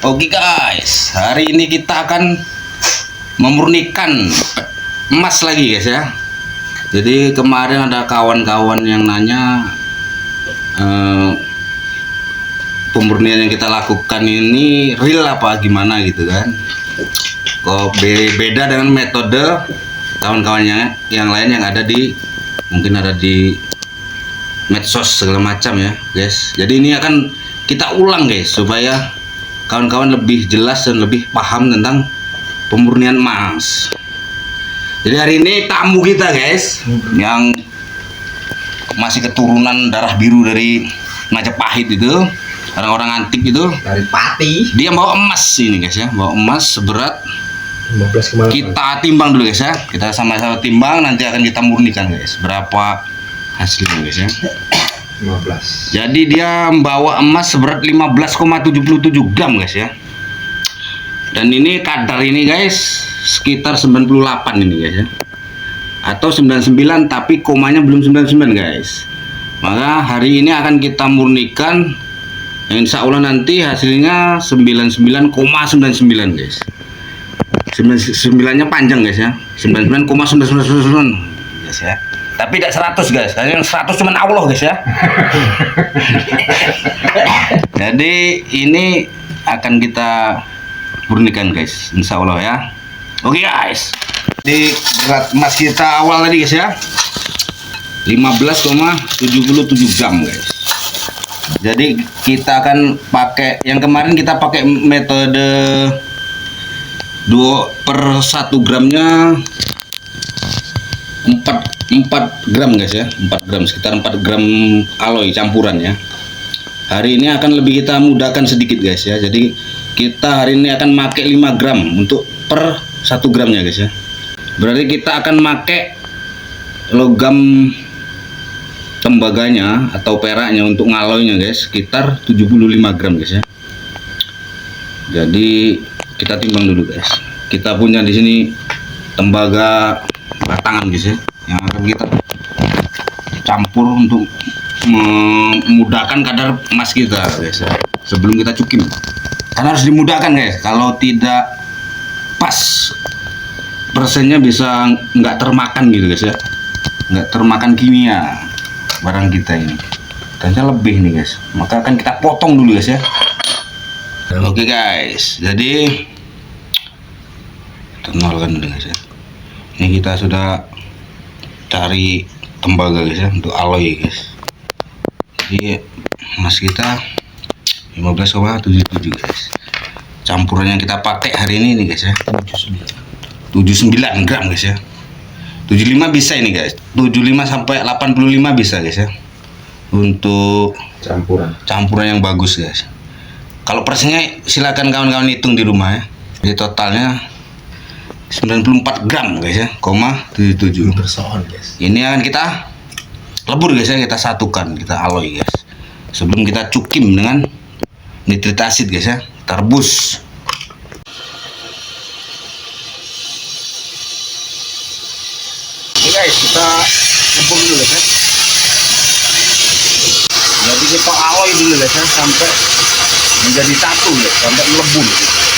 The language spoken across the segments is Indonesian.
Oke guys, hari ini kita akan memurnikan emas lagi guys ya. Jadi kemarin ada kawan-kawan yang nanya pemurnian yang kita lakukan ini real apa gimana gitu kan. Kok beda dengan metode kawan-kawannya yang lain yang ada di mungkin ada di medsos segala macam ya guys. Jadi ini akan kita ulang guys supaya kawan-kawan lebih jelas dan lebih paham tentang pemurnian emas. Jadi hari ini tamu kita guys yang masih keturunan darah biru dari Majapahit itu, orang-orang antik itu, dari Pati. dia bawa emas ini guys ya, bawa emas seberat 15,8. kita timbang dulu guys ya. Kita sama-sama timbang, nanti akan kita murnikan guys berapa hasilnya guys ya. 15. Jadi dia membawa emas seberat 15,77 gram guys ya. Dan ini kadar ini guys sekitar 98 ini guys ya. Atau 99 tapi komanya belum 99 guys. Maka hari ini akan kita murnikan, insya Allah nanti hasilnya 99,99 guys. 99 nya panjang guys ya. 99,99 guys ya. Tapi tidak 100 guys, karena yang 100 cuma Allah guys ya. Jadi ini akan kita murnikan guys, insya Allah ya. Oke guys, di berat emas kita awal tadi guys ya 15,77 gram guys. Jadi kita akan pakai yang kemarin kita pakai metode 2/1 gramnya 4 gram guys ya, 4 gram, sekitar 4 gram alloy campuran ya. Hari ini akan lebih kita mudahkan sedikit guys ya. Jadi kita hari ini akan pakai 5 gram untuk per 1 gramnya guys ya. Berarti kita akan pakai logam tembaganya atau peraknya untuk ngaloynya guys sekitar 75 gram guys ya. Jadi kita timbang dulu guys. Kita punya di sini tembaga batangan guys ya, yang akan kita campur untuk memudahkan kadar emas kita guys ya, sebelum kita cukim. Karena harus dimudahkan guys, kalau tidak pas persennya bisa nggak termakan gitu guys ya, nggak termakan kimia barang kita ini. Ternyata lebih nih guys, maka akan kita potong dulu guys ya. Oke guys, jadi kenalkan dulu guys ya. Ini kita sudah cari tembaga guys ya untuk alloy guys. Jadi emas kita 15,77 guys. Campuran yang kita pakai hari ini nih guys ya 79 gram guys ya. 75 bisa ini guys, 75 sampai 85 bisa guys ya, untuk campuran yang bagus guys. Kalau persennya silakan kawan-kawan hitung di rumah ya. Jadi totalnya 94 gram guys ya, 77. Guys. Ini akan kita lebur guys ya, kita satukan, kita alloy guys. Sebelum kita cukim dengan nitrit asid guys ya, kita rebus. Oke guys, kita lebur dulu guys ya. Jadi kita alloy dulu guys ya sampai menjadi satu guys, sampai melebur guys.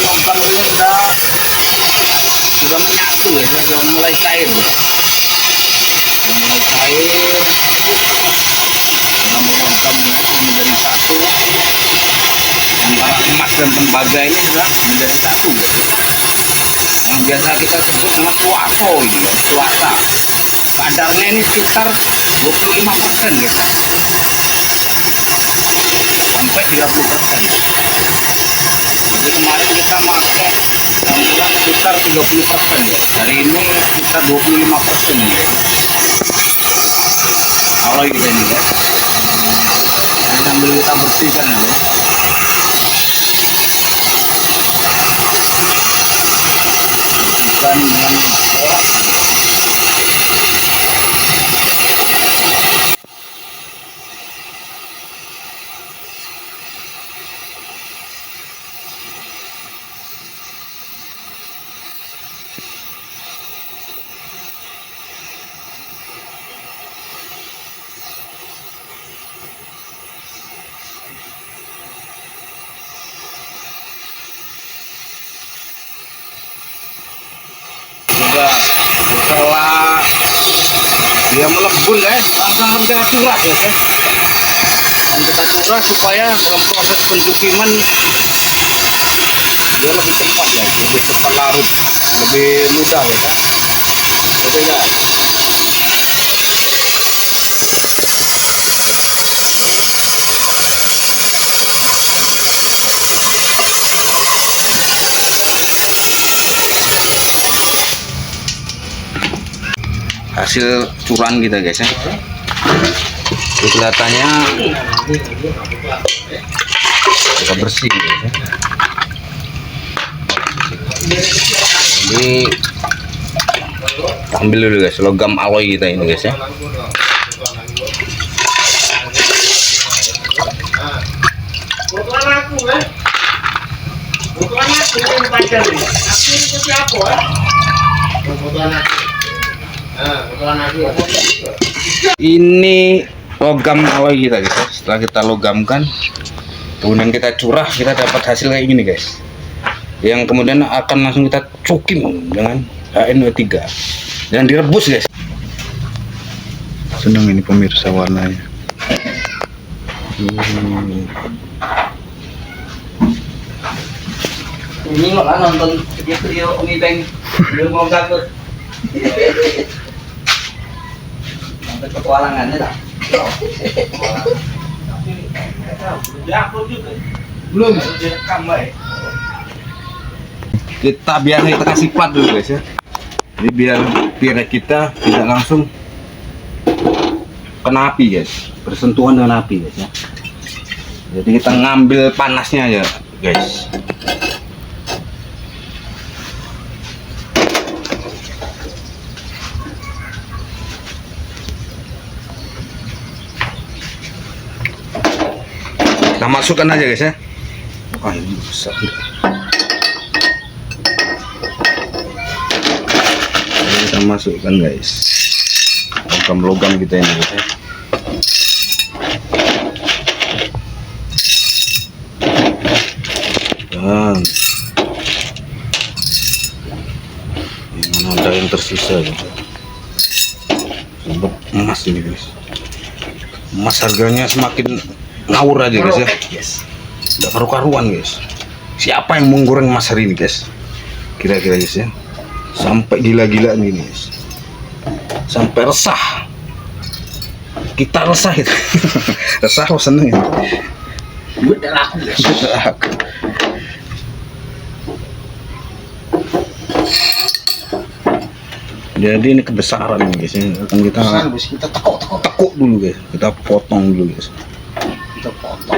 logam sudah menyatu ya, sudah mulai cair. Mulai cair, logam menjadi satu. antara emas dan tembaga ini sudah menjadi satu guys. Yang biasa kita sebut dengan tuaso ini guys, tuasa. Kadarnya ini sekitar 25% guys, sampai 30%. Jadi kemarin kita pakai campuran sekitar 30% guys. Hari ini sekitar 25% guys. Alloy kita ini guys. Ini sambil kita bersihkan ya guys. Bersihkan dengan kolak. Setelah dia melebur guys, langsung kita curah ya guys. Dan kita curah supaya dalam proses pencuciman dia lebih cepat guys, lebih cepat larut, lebih mudah ya kan. Oke guys. Hasil curahan kita guys ya. Ini kelihatannya kita bersih guys ya. Jadi kita ambil dulu guys logam alloy kita ini guys ya. Ini logam alloy kita guys ya. Setelah kita logamkan, kemudian kita curah, kita dapat hasil kayak gini guys, yang kemudian akan langsung kita cukim dengan HNO3 dan direbus guys. Senang ini pemirsa warnanya. Ini nggak kan nonton video Umi Beng belum mau gabut. Sampai petualangannya tak? Belum direkam baik. Kita biar kita kasih plat dulu guys ya. Jadi biar kita tidak langsung kena api guys, bersentuhan dengan api guys ya. Jadi kita ngambil panasnya aja guys. Kita masukkan aja guys ya. Wah ini besar. Ini kita masukkan guys. Logam-logam kita ini guys ya. Dan ini mana ada yang tersisa guys. Sebab emas ini guys. Emas harganya semakin ngawur aja guys ya. Tidak karu-karuan guys. Siapa yang menggoreng emas hari ini guys? Kira-kira guys ya. Sampai gila-gilaan gini guys. Sampai resah. Kita resah itu. Resah lo seneng ya. Udah laku guys. Jadi ini kebesaran guys ya. Akan kita tekuk dulu guys. Kita potong dulu guys. Kita potong.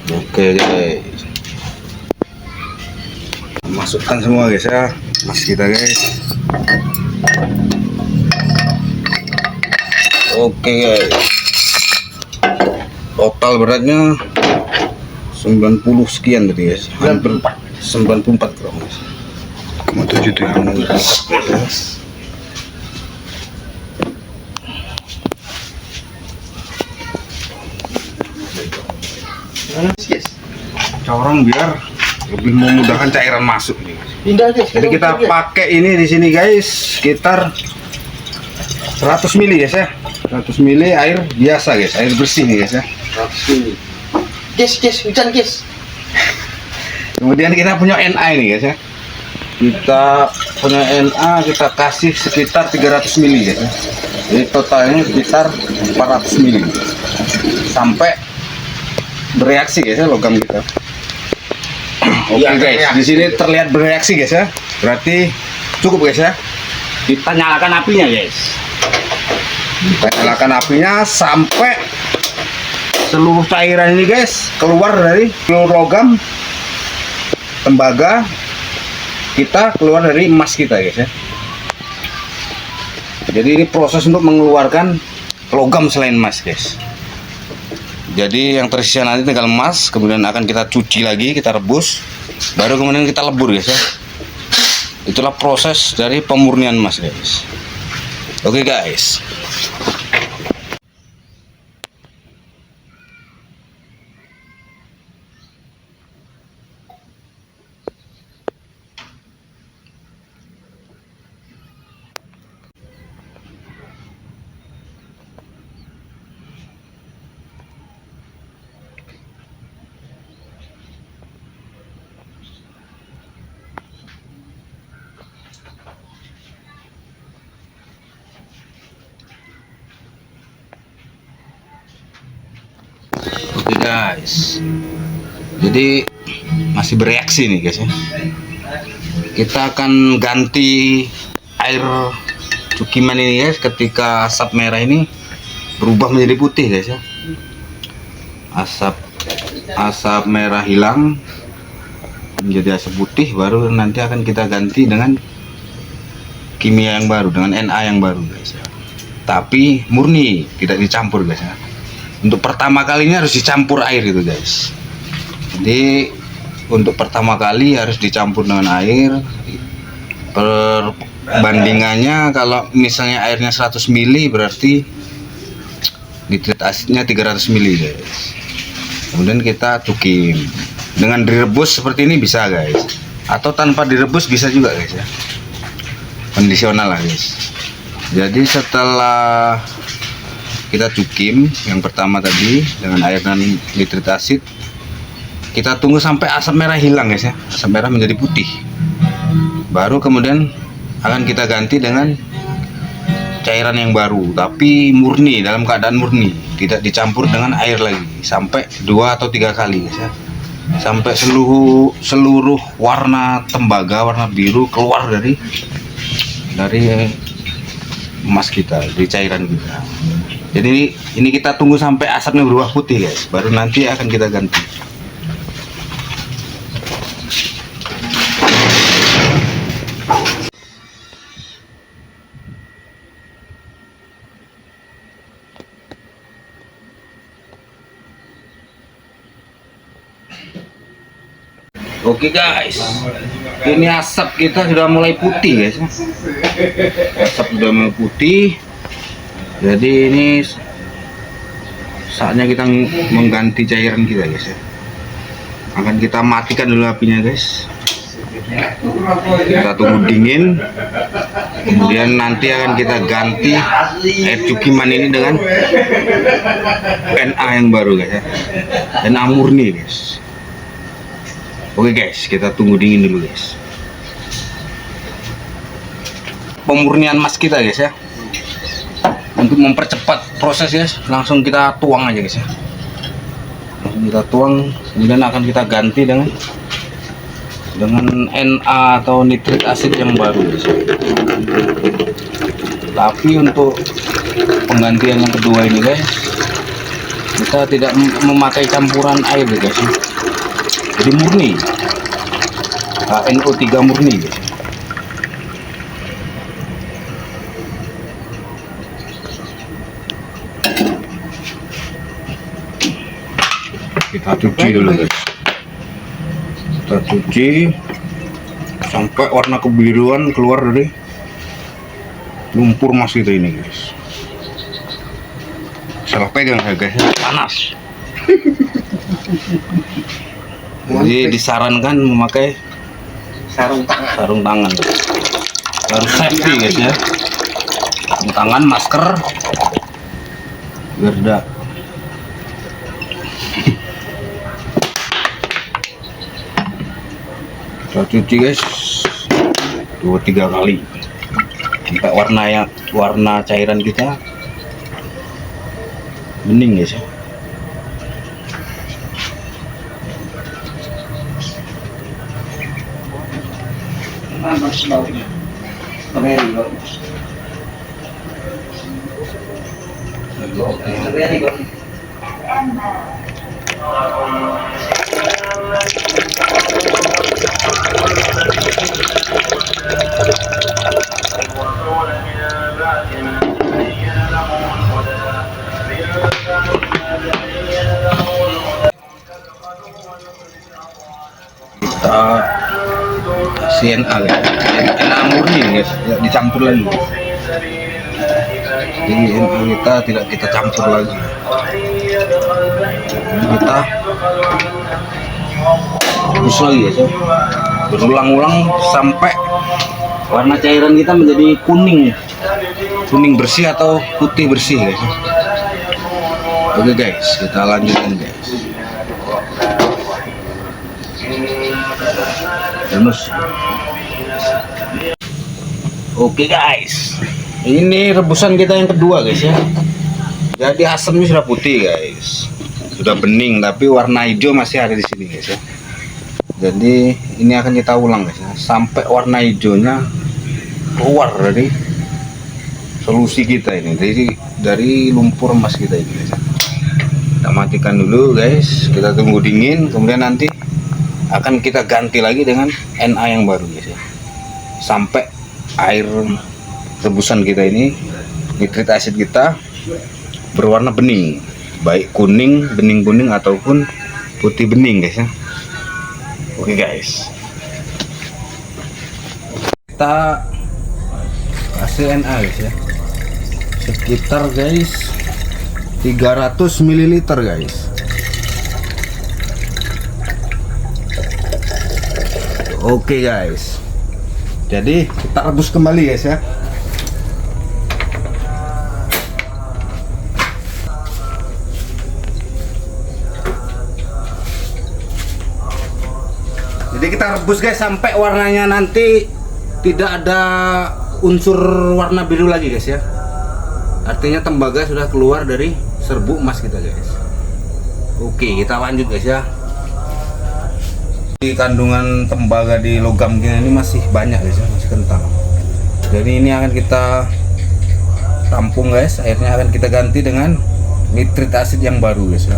Oke guys, masukkan semua guys ya emas kita guys. Oke guys, total beratnya 90 sekian tadi guys, hampir 94 gram guys. 0,77. Guys. corong biar lebih memudahkan cairan masuk nih. Pindah guys. Jadi kita pakai ini di sini guys, sekitar 100 mili guys ya. 100 mili air biasa guys, air bersih nih guys ya. 100 mili. Guys, hujan guys. Kemudian kita punya NA ini guys ya. Kita punya NA kita kasih sekitar 300 mili guys ya. Jadi totalnya sekitar 400 mili. Sampai bereaksi guys ya logam kita. Oke guys, di sini terlihat bereaksi guys ya. Berarti cukup guys ya. Kita nyalakan apinya guys. Kita nyalakan apinya sampai seluruh cairan ini guys keluar dari seluruh logam tembaga kita, keluar dari emas kita guys ya. Jadi ini proses untuk mengeluarkan logam selain emas guys. Jadi yang tersisa nanti tinggal emas, kemudian akan kita cuci lagi, kita rebus, baru kemudian kita lebur guys ya. Itulah proses dari pemurnian emas guys. Oke guys. Oke guys, jadi masih bereaksi nih guys ya. Kita akan ganti air cukiman ini guys ketika asap merah ini berubah menjadi putih guys ya. Asap merah hilang menjadi asap putih, baru nanti akan kita ganti dengan kimia yang baru, dengan Na yang baru guys ya. Tapi murni, tidak dicampur guys ya. Untuk pertama kalinya harus dicampur air itu guys. Jadi untuk pertama kali harus dicampur dengan air. Perbandingannya kalau misalnya airnya 100 mili berarti nitrit asidnya 300 mili guys. Kemudian kita cukim. Dengan direbus seperti ini bisa guys. Atau tanpa direbus bisa juga guys ya. Kondisional lah guys. Jadi setelah kita cukim yang pertama tadi dengan air dan nitrit asid, kita tunggu sampai asap merah hilang guys ya, asap merah menjadi putih, baru kemudian akan kita ganti dengan cairan yang baru tapi murni, dalam keadaan murni, tidak dicampur dengan air lagi, sampai 2 atau 3 kali guys ya, sampai seluruh warna tembaga, warna biru keluar dari emas kita, dari cairan kita. Jadi ini kita tunggu sampai asapnya berubah putih guys, baru nanti akan kita ganti. Oke guys, ini asap kita sudah mulai putih guys. Asap sudah mulai putih. Jadi ini saatnya kita mengganti cairan kita guys ya. Akan kita matikan dulu apinya guys. Kita tunggu dingin. Kemudian nanti akan kita ganti air cukiman ini dengan Na yang baru guys ya. Na murni guys. Oke guys, kita tunggu dingin dulu guys. Pemurnian emas kita guys ya. Untuk mempercepat proses guys, langsung kita tuang aja guys ya. Langsung kita tuang, kemudian akan kita ganti dengan Na atau nitrit asid yang baru guys ya. Tapi untuk penggantian yang kedua ini guys, kita tidak memakai campuran air guys ya. Jadi murni, NO3 murni guys. Kita cuci dulu guys. Kita cuci sampai warna kebiruan keluar dari lumpur emas kita ini guys. Salah pegang saya guys, panas. Jadi disarankan memakai Sarung tangan. sarung tangan. Harus safety guys ya. Sarung tangan, masker, biar tidak kita cuci guys 2-3 kali sampai warna cairan kita bening guys ya. Mas baunya. Strawberry bau. Strawberry bau. Kita CNA guys, CNA murni guys, tidak dicampur lagi. Jadi NA kita tidak kita campur lagi. Ini kita rebus lagi guys ya, berulang-ulang sampai warna cairan kita menjadi kuning bersih atau putih bersih guys ya. Oke guys, kita lanjutkan guys. Oke guys, ini rebusan kita yang kedua guys ya. Jadi asamnya sudah putih guys, sudah bening, tapi warna hijau masih ada di sini guys ya. Jadi ini akan kita ulang guys ya, sampai warna hijaunya keluar dari solusi kita ini, dari lumpur emas kita ini guys. Kita matikan dulu guys, kita tunggu dingin, kemudian nanti akan kita ganti lagi dengan NA yang baru guys ya, sampai air rebusan kita ini, nitrit asid kita berwarna bening, baik kuning, bening kuning ataupun putih bening guys ya. Oke guys, kita kasih NA guys ya, sekitar guys 300 ml guys. Oke guys, jadi kita rebus kembali guys ya. Jadi kita rebus guys sampai warnanya nanti tidak ada unsur warna biru lagi guys ya. Artinya tembaga sudah keluar dari serbuk emas kita guys. Oke, kita lanjut guys ya. Kandungan tembaga di logam kita ini masih banyak guys ya, masih kental. Jadi ini akan kita tampung guys, airnya akan kita ganti dengan nitrit asid yang baru guys ya.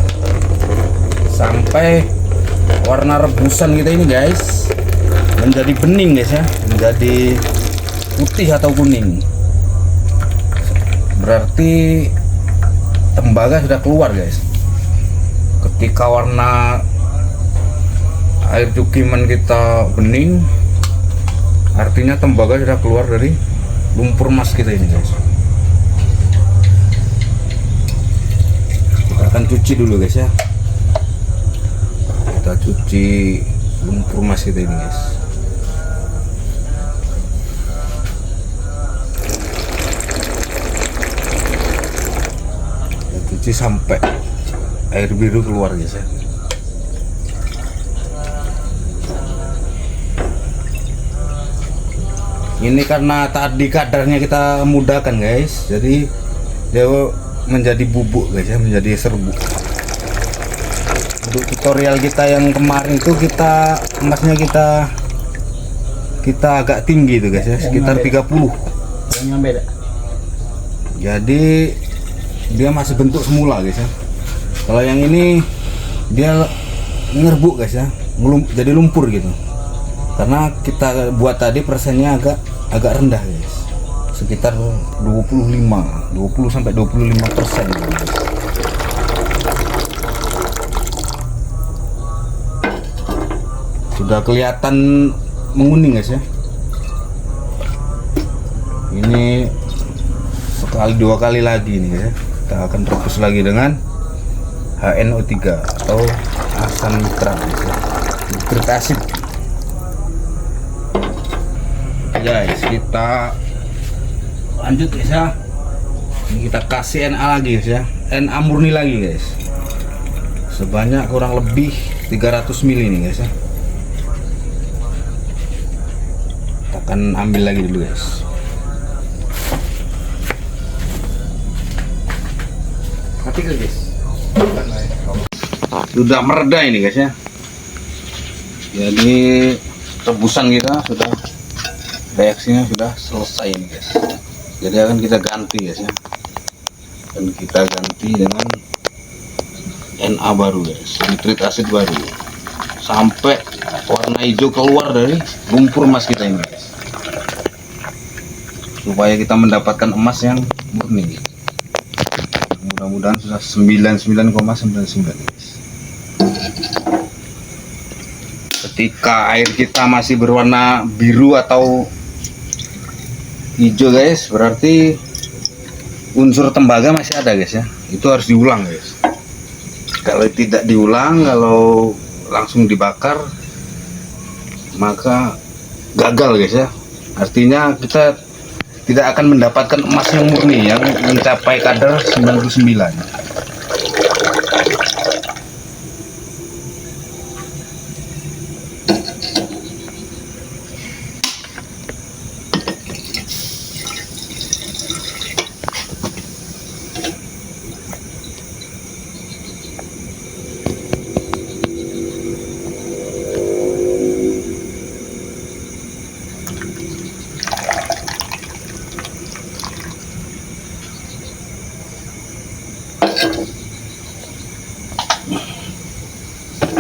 Sampai warna rebusan kita ini guys menjadi bening guys ya, menjadi putih atau kuning. Berarti tembaga sudah keluar guys. Ketika warna air cukiman kita bening, artinya tembaga sudah keluar dari lumpur emas kita ini guys. Kita akan cuci dulu guys ya. Kita cuci lumpur emas kita ini guys. Kita cuci sampai air biru keluar guys ya. Ini karena tadi kadarnya kita mudahkan guys, jadi dia menjadi bubuk guys ya, menjadi serbuk. Untuk tutorial kita yang kemarin itu kita emasnya kita agak tinggi tuh guys ya, sekitar 30. Yang beda. Jadi dia masih bentuk semula guys ya. Kalau yang ini dia ngerbuk guys ya, jadi lumpur gitu. Karena kita buat tadi persennya agak rendah guys, sekitar 20 sampai 25% guys. Sudah kelihatan menguning guys ya. Ini sekali 2 kali lagi nih guys ya. Kita akan rebus lagi dengan HNO3 atau asam nitrat guys ya. Nitrit asid. Guys, kita lanjut guys ya. Ini kita kasih Na lagi guys ya. Na murni lagi guys. Sebanyak kurang lebih 300 ml nih guys ya. Kita akan ambil lagi dulu guys. Mati ke guys. Sudah mereda ini guys ya. Jadi rebusan kita sudah, reaksinya sudah selesai ini guys. Jadi akan kita ganti guys ya. Dan kita ganti dengan Na baru guys, nitrit asid baru, sampai warna hijau keluar dari lumpur emas kita ini guys, supaya kita mendapatkan emas yang murni. Mudah-mudahan sudah 99,99 guys. Ketika air kita masih berwarna biru atau hijau guys, berarti unsur tembaga masih ada guys ya. Itu harus diulang guys. Kalau tidak diulang, kalau langsung dibakar, maka gagal guys ya. Artinya kita tidak akan mendapatkan emas yang murni yang mencapai kadar 99.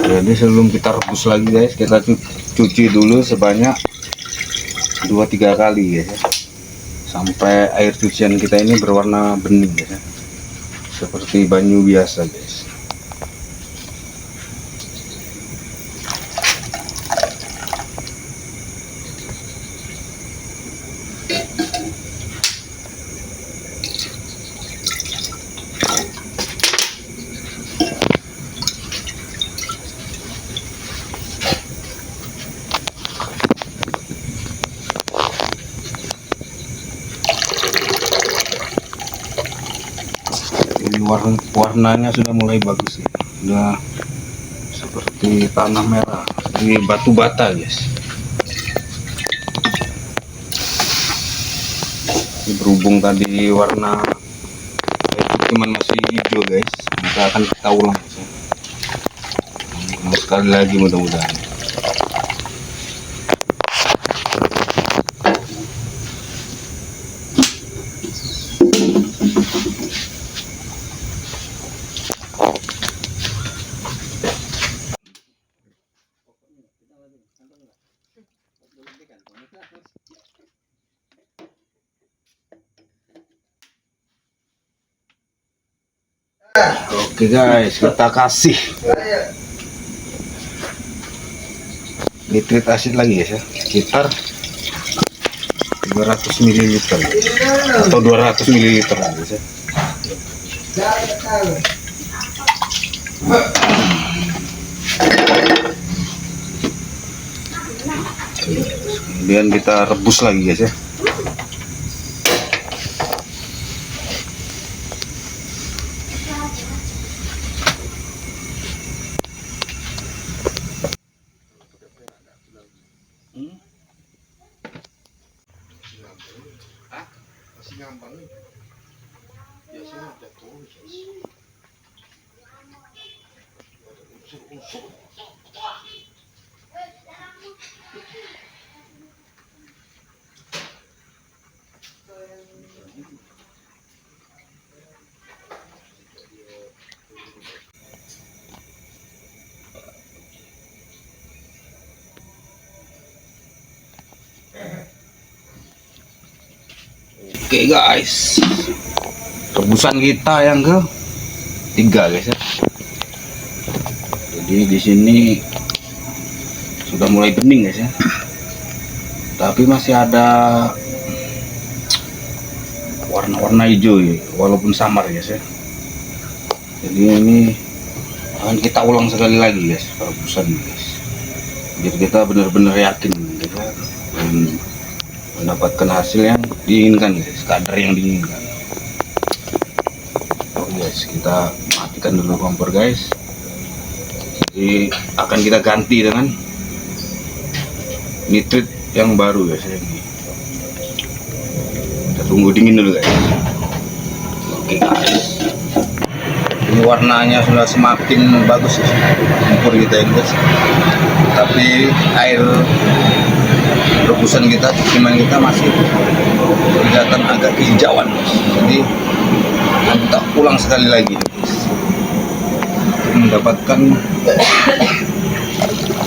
Jadi sebelum kita rebus lagi guys, kita cuci dulu sebanyak 2-3 kali guys ya, sampai air cucian kita ini berwarna bening guys ya, seperti banyu biasa guys. Warnanya sudah mulai bagus ya, sudah seperti tanah merah, ini batu bata guys. Ini berhubung tadi warna itu cuman masih hijau guys, kita akan kita ulang guys ya. Sekali lagi mudah-mudahan. Oke guys, kita kasih nitrit asid lagi guys ya, sekitar 300 ml atau 200 ml guys ya. Kemudian kita rebus lagi guys ya. Oke guys, rebusan kita yang ketiga guys ya. Jadi di sini sudah mulai bening guys ya, tapi masih ada warna-warna hijau ya, walaupun samar guys ya. Jadi ini akan kita ulang sekali lagi guys perebusan guys, biar kita benar-benar yakin kita mendapatkan hasil yang diinginkan guys, kadar yang diinginkan. Oke guys, kita matikan dulu kompor guys, jadi akan kita ganti dengan nitrit yang baru guys ini. Kita tunggu dingin dulu guys. Oke guys, ini warnanya sudah semakin bagus ya, kompor kita ini guys, tapi air rebusan kita, cucian kita masih kelihatan agak kehijauan guys. Jadi kita ulang sekali lagi guys, untuk mendapatkan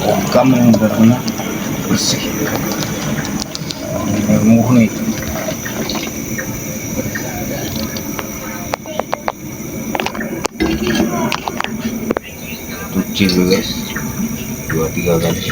logam yang benar-benar bersih, murni. Cuci dulu guys 2-3 kali.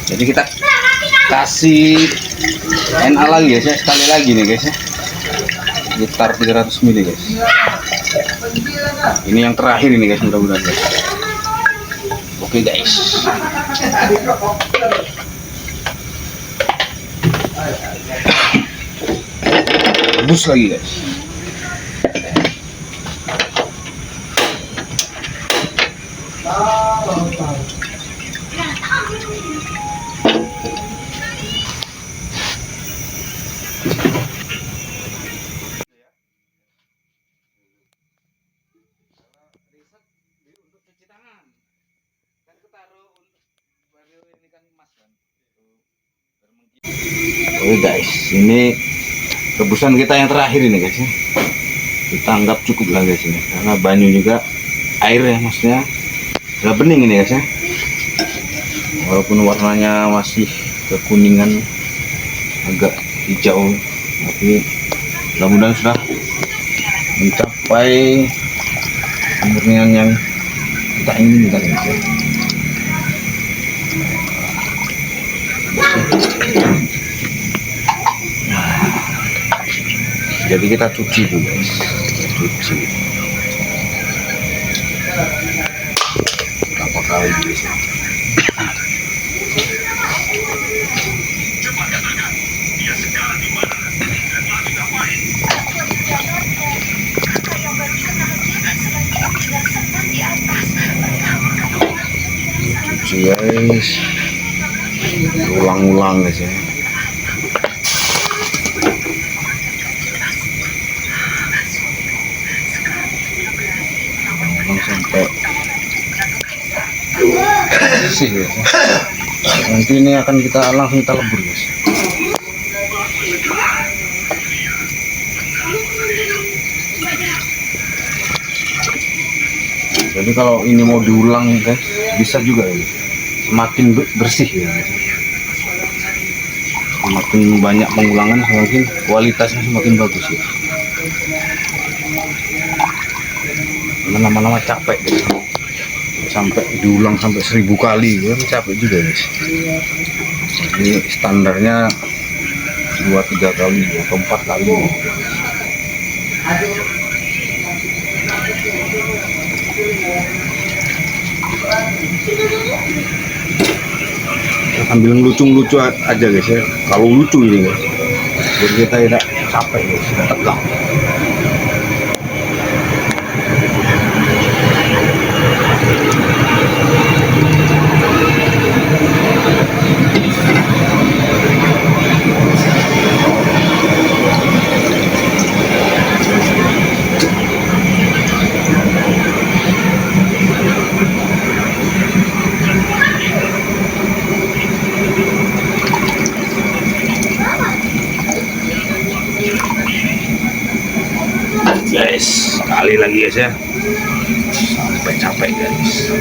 Jadi kita kasih NA lagi guys ya, sekali lagi nih guys ya, sekitar 300 ml guys. Ini yang terakhir ini guys, mudah-mudahan guys. Oke guys, rebus lagi guys. Oke guys, ini rebusan kita yang terakhir ini guys ya. Kita anggap cukup lah guys ini, karena banyu juga air ya, maksudnya udah bening ini guys ya. Walaupun warnanya masih kekuningan agak hijau, tapi mudah-mudahan sudah mencapai kemurnian yang kita inginkan guys ya. Jadi kita cuci dulu guys, cuci berapa kali guys ya. Cuci guys, ulang-ulang guys ya. Sampai bersih guys ya. Nanti ini akan kita langsung kita lebur guys. Jadi kalau ini mau diulang guys, bisa juga ya, semakin bersih ya, semakin banyak pengulangan semakin kualitasnya semakin bagus ya. Lama-lama capek gitu, sampai diulang sampai 1000 kali kan capek juga guys. Jadi standarnya 2-3 kali atau 4 kali. Sambil lucu-lucu aja guys ya, kalau lucu ini guys, jadi kita tidak capek guys, tidak tegang. kali lagi guys ya, sampai capek guys.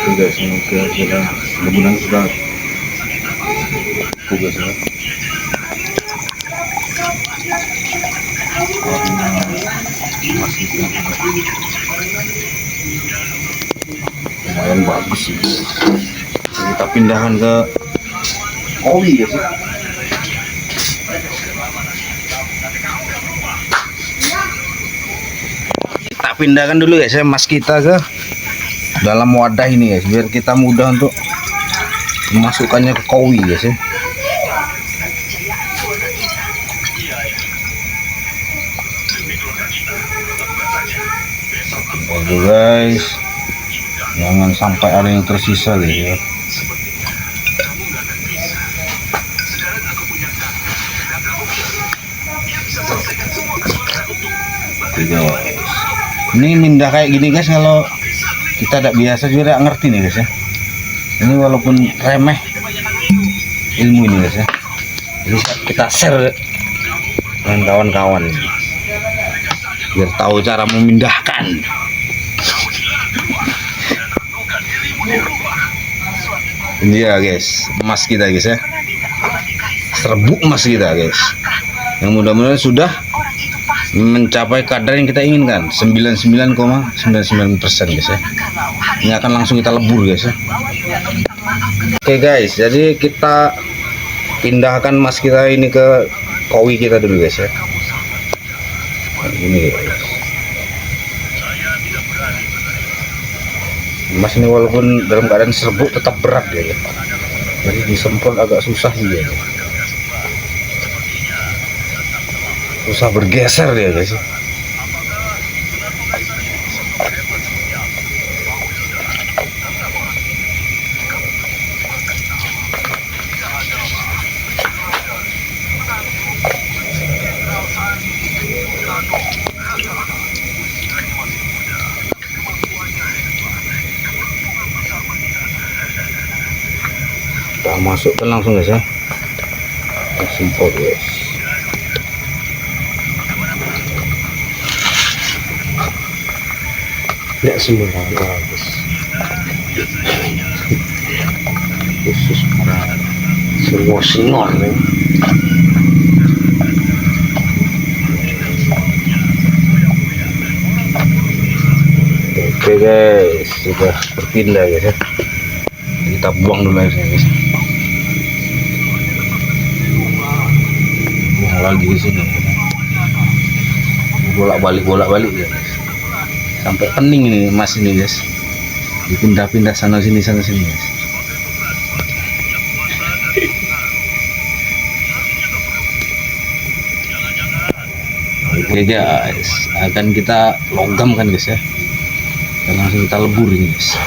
Oke guys, semoga sudah mudah-mudahan sudah cukup guys ya. Masih lumayan bagus sih. Kita pindahkan ke oli ya sih. Kita pindahkan dulu guys ya mas kita ke dalam wadah ini guys, biar kita mudah untuk memasukkannya ke kowi guys ya. Oke guys, jangan sampai ada yang tersisa guys ya. Oke guys, ini mindah kayak gini guys, kalau kita tidak biasa juga tidak ngerti nih guys ya. Ini walaupun remeh ilmu ini guys ya, jadi kita share dengan kawan-kawan biar tahu cara memindahkan. Ini ya guys, emas kita guys ya, serbuk emas kita guys, yang mudah-mudahan sudah mencapai kadar yang kita inginkan, 99,99% guys ya. Ini akan langsung kita lebur guys ya. Oke guys, jadi kita pindahkan emas kita ini ke kowi kita dulu guys ya. Ini guys, emas ini walaupun dalam keadaan serbuk tetap berat ya guys. Jadi disemprot agak susah sih ya. Susah bergeser dia guys. Kita masukkan langsung guys ya, semprot guys. Tidak semua bagus. Khusus para senior nih. Oke guys, sudah berpindah guys ya. Kita buang dulu airnya guys. Buang lagi di sini. Bolak-balik ya guys. Sampai pening ini emas ini guys, dipindah-pindah sana sini guys. Oke guys, akan kita logam kan guys ya, dan langsung kita lebur ini guys.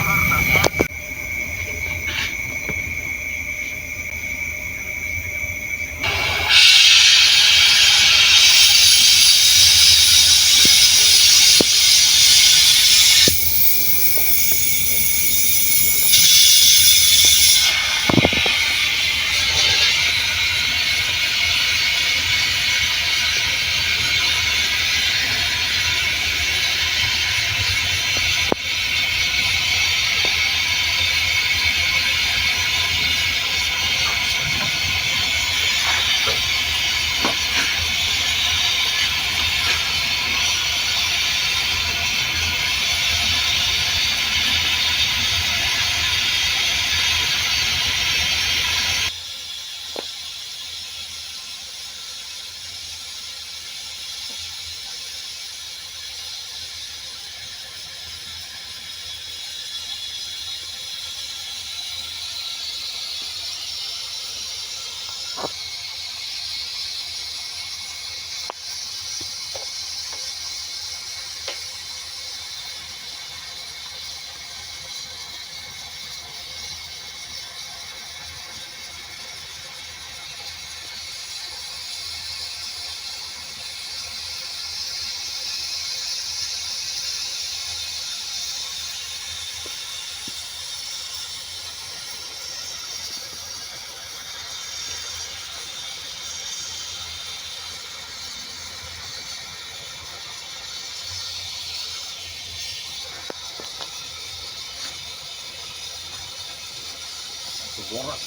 borak.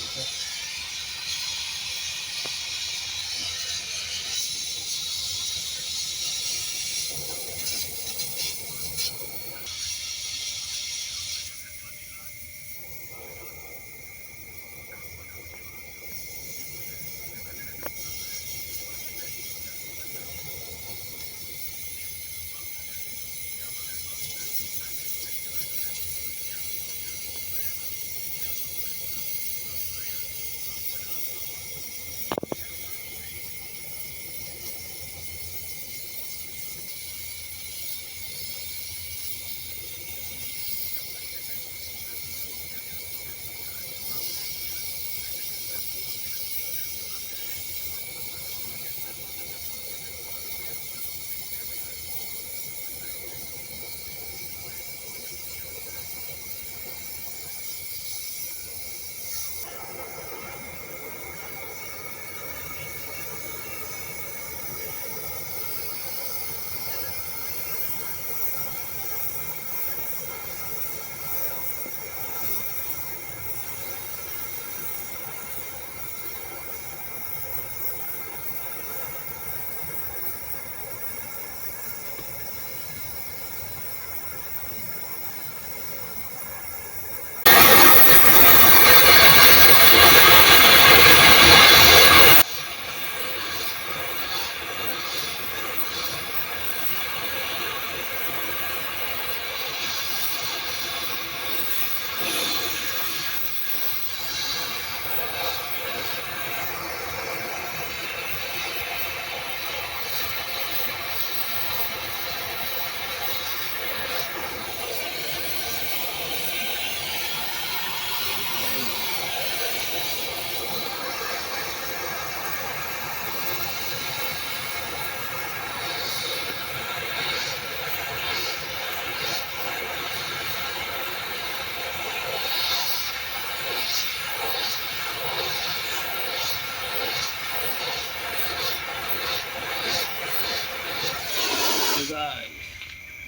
Guys,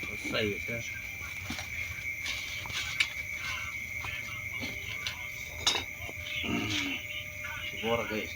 selesai ya. Bor guys.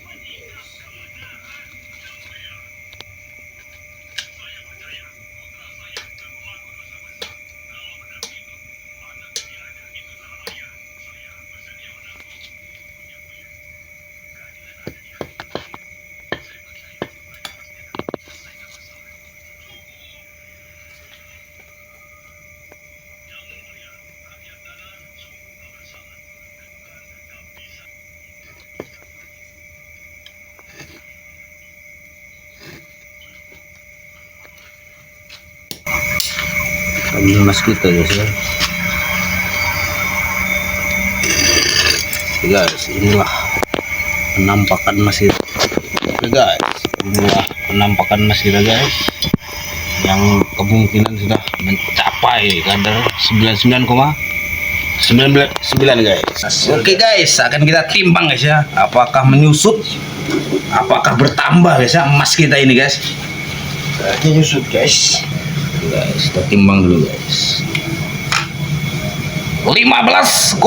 Ambil mas kita guys ya. Oke guys, inilah penampakan mas kita. Oke guys, inilah penampakan mas kita guys, yang kemungkinan sudah mencapai kadar 99,99 guys. Oke guys, akan kita timbang guys ya, apakah menyusut, apakah bertambah guys ya emas kita ini guys. Berarti nyusut guys. Guys, kita timbang dulu guys. 15,13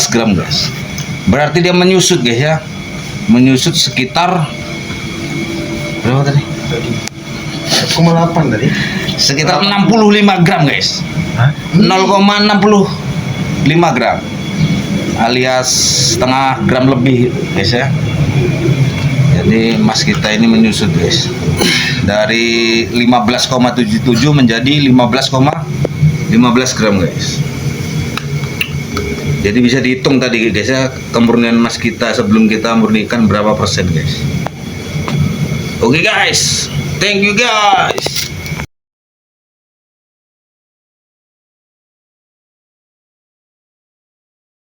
gram guys. Berarti dia menyusut guys ya. Menyusut sekitar berapa tadi? 1,8 tadi. Sekitar 65 gram guys. Hah? 0,65 gram. Alias setengah gram lebih guys ya. Jadi emas kita ini menyusut guys. Dari 15,77 menjadi 15,15 gram guys. Jadi bisa dihitung tadi guys ya, kemurnian emas kita sebelum kita murnikan berapa persen guys. Oke guys, thank you guys.